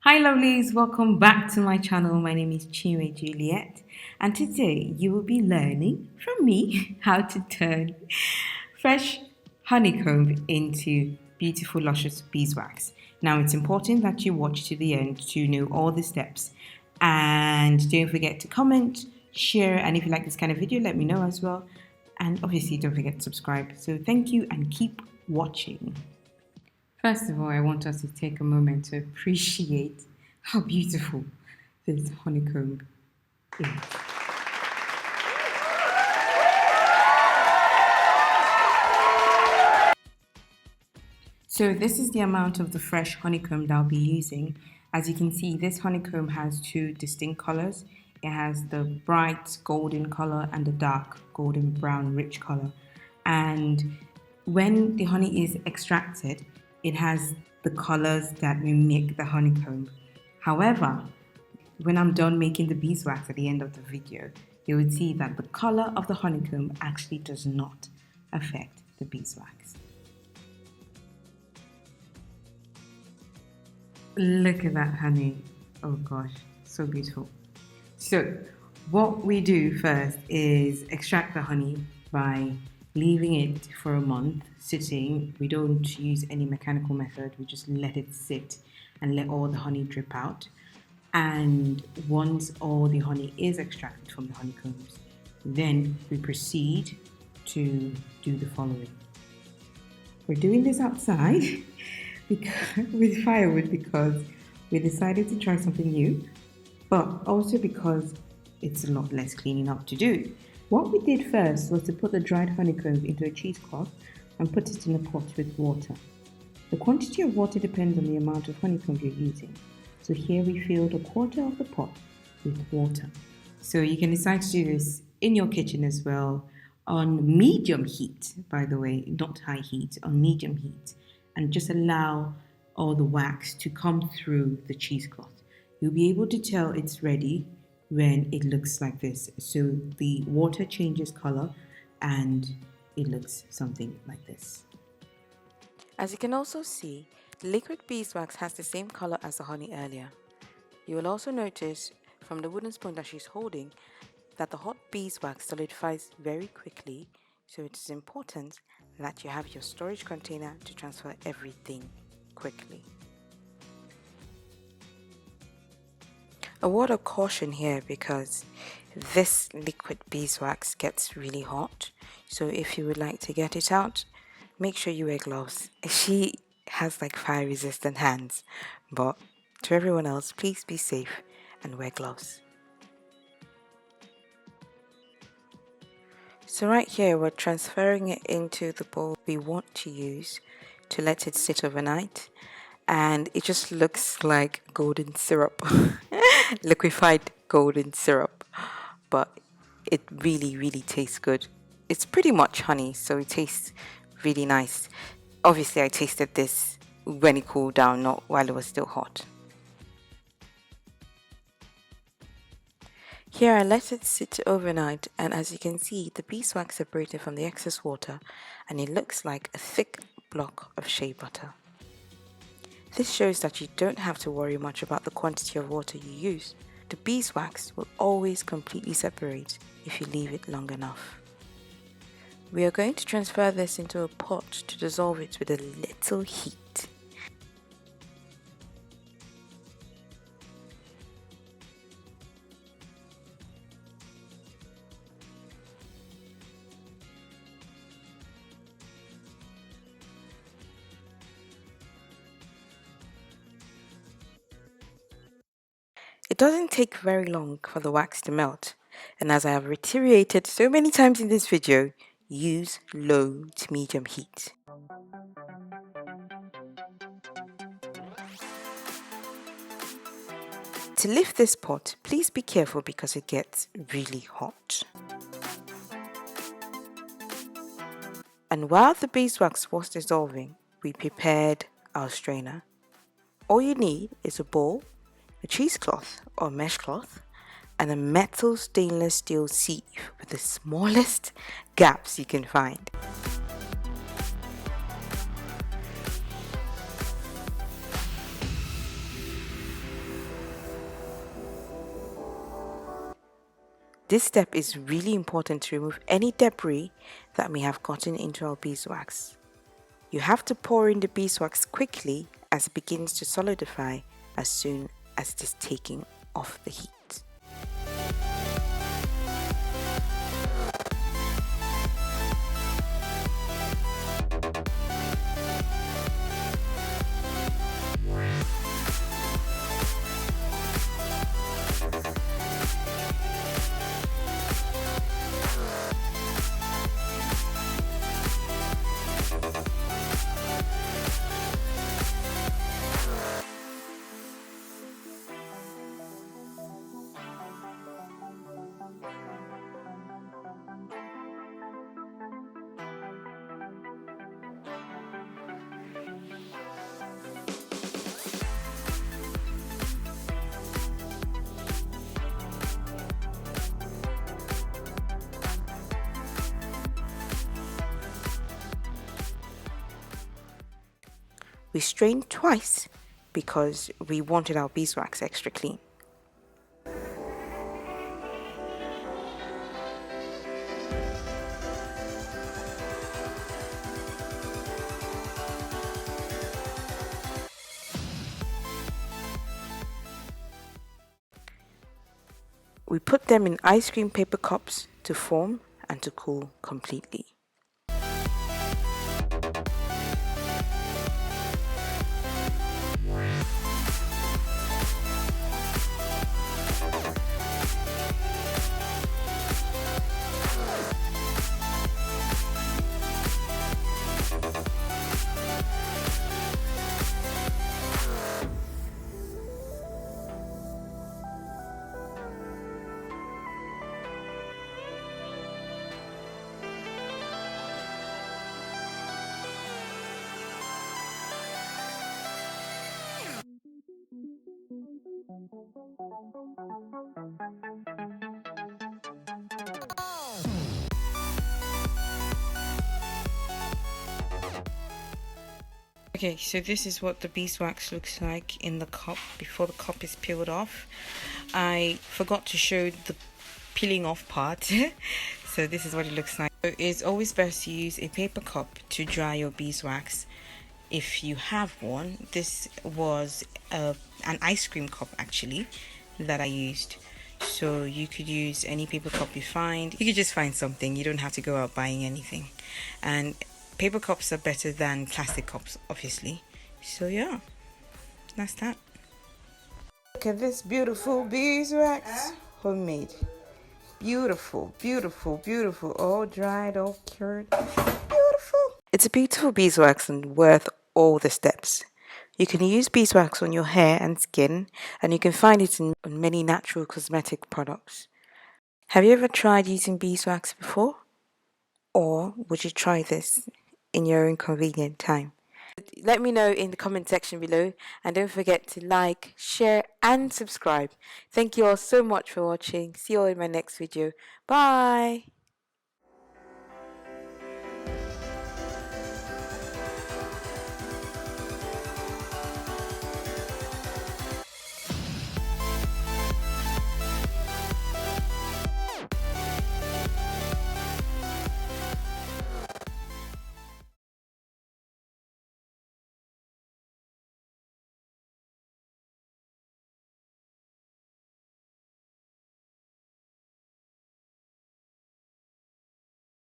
Hi lovelies, welcome back to my channel. My name is Chinwe Juliet, and today you will be learning from me how to turn fresh honeycomb into beautiful luscious beeswax. Now it's important that you watch to the end to know all the steps, and don't forget to comment, share, and if you like this kind of video let me know as well, and obviously don't forget to subscribe. So thank you and keep watching. First of all, I want us to take a moment to appreciate how beautiful this honeycomb is. So this is the amount of the fresh honeycomb that I'll be using. As you can see, this honeycomb has two distinct colors. It has the bright golden color and the dark golden brown rich color. And when the honey is extracted, it has the colors that mimic the honeycomb. However, when I'm done making the beeswax at the end of the video, you will see that the color of the honeycomb actually does not affect the beeswax. Look at that honey. Oh gosh, so beautiful. So what we do first is extract the honey by leaving it for a month sitting. We don't use any mechanical method. We just let it sit and let all the honey drip out. And once all the honey is extracted from the honeycombs, then we proceed to do the following. We're doing this outside with firewood because we decided to try something new, but also because it's a lot less cleaning up to do. What we did first was to put the dried honeycomb into a cheesecloth and put it in a pot with water. The quantity of water depends on the amount of honeycomb you're using. So here we filled a quarter of the pot with water. So you can decide to do this in your kitchen as well on medium heat, by the way, not high heat, on medium heat, and just allow all the wax to come through the cheesecloth. You'll be able to tell it's ready when it looks like this. So the water changes color and it looks something like this. As you can also see, the liquid beeswax has the same color as the honey earlier. You will also notice from the wooden spoon that she's holding that the hot beeswax solidifies very quickly, so it is important that you have your storage container to transfer everything quickly. A word of caution here because this liquid beeswax gets really hot, so if you would like to get it out, make sure you wear gloves. She has like fire resistant hands, but to everyone else, please be safe and wear gloves. So right here we're transferring it into the bowl we want to use to let it sit overnight, and it just looks like golden syrup, liquefied golden syrup, but it really tastes good. It's pretty much honey, so it tastes really nice. Obviously I tasted this when it cooled down, not while it was still hot. Here I let it sit overnight, and as you can see, the beeswax separated from the excess water and it looks like a thick block of shea butter. This shows that you don't have to worry much about the quantity of water you use. The beeswax will always completely separate if you leave it long enough. We are going to transfer this into a pot to dissolve it with a little heat. It doesn't take very long for the wax to melt, and as I have reiterated so many times in this video, use low to medium heat. To lift this pot, please be careful because it gets really hot. And while the beeswax was dissolving, we prepared our strainer. All you need is a bowl, a cheesecloth or mesh cloth, and a metal stainless steel sieve with the smallest gaps you can find. This step is really important to remove any debris that may have gotten into our beeswax. You have to pour in the beeswax quickly as it begins to solidify as soon as it is taking off the heat. We strained twice because we wanted our beeswax extra clean. We put them in ice cream paper cups to form and to cool completely. Okay, so this is what the beeswax looks like in the cup before the cup is peeled off. I forgot to show the peeling off part. So this is what it looks like. So it's always best to use a paper cup to dry your beeswax if you have one. This was an ice cream cup actually that I used. So you could use any paper cup you find. You could just find something. You don't have to go out buying anything. And paper cups are better than plastic cups, obviously. So yeah, that's that. Look at this beautiful beeswax, homemade. Beautiful, beautiful, beautiful. All dried, all cured. Beautiful. It's a beautiful beeswax and worth all the steps. You can use beeswax on your hair and skin, and you can find it in many natural cosmetic products. Have you ever tried using beeswax before? Or would you try this in your own convenient time? Let me know in the comment section below, and don't forget to like, share and subscribe. Thank you all so much for watching. See you all in my next video. Bye.